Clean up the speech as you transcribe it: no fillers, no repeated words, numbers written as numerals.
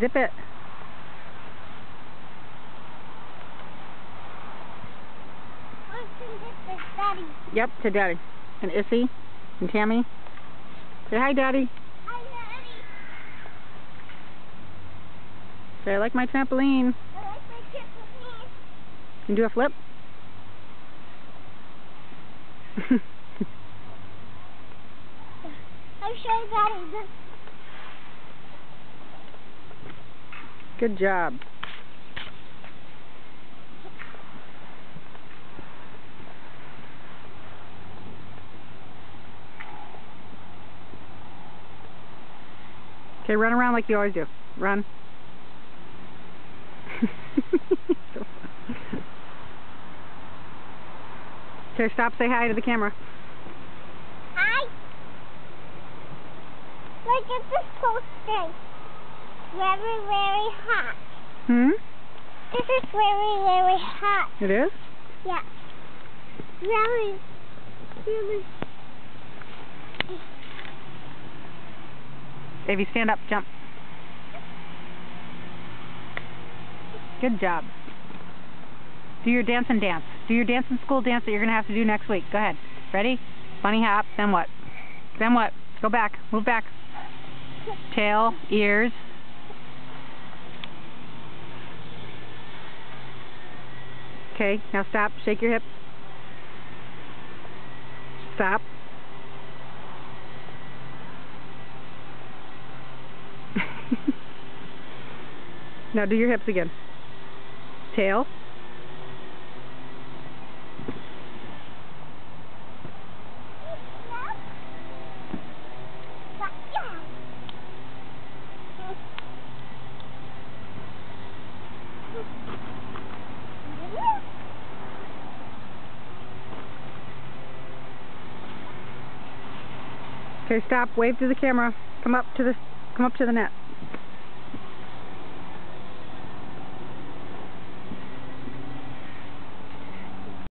Zip it. Daddy. Yep, to Daddy. And Issy. And Tammy. Say hi, Daddy. Hi, Daddy. Say, I like my trampoline. I like my trampoline. Can you do a flip? I'll show you Daddy. Good job. Okay, run around like you always do. Run. Okay, stop, say hi to the camera. Hi. Look at this poster. Very, very hot. This is very, very hot. It is? Yeah. Very, really. Davey, stand up, jump. Good job. Do your dance and dance. Do your dance and school dance that you're going to have to do next week. Go ahead. Ready? Bunny hop. Then what? Then what? Go back. Move back. Tail, ears. Okay, now stop. Shake your hips. Stop. Now do your hips again. Tail. Okay, stop. Wave to the camera. Come up to the net.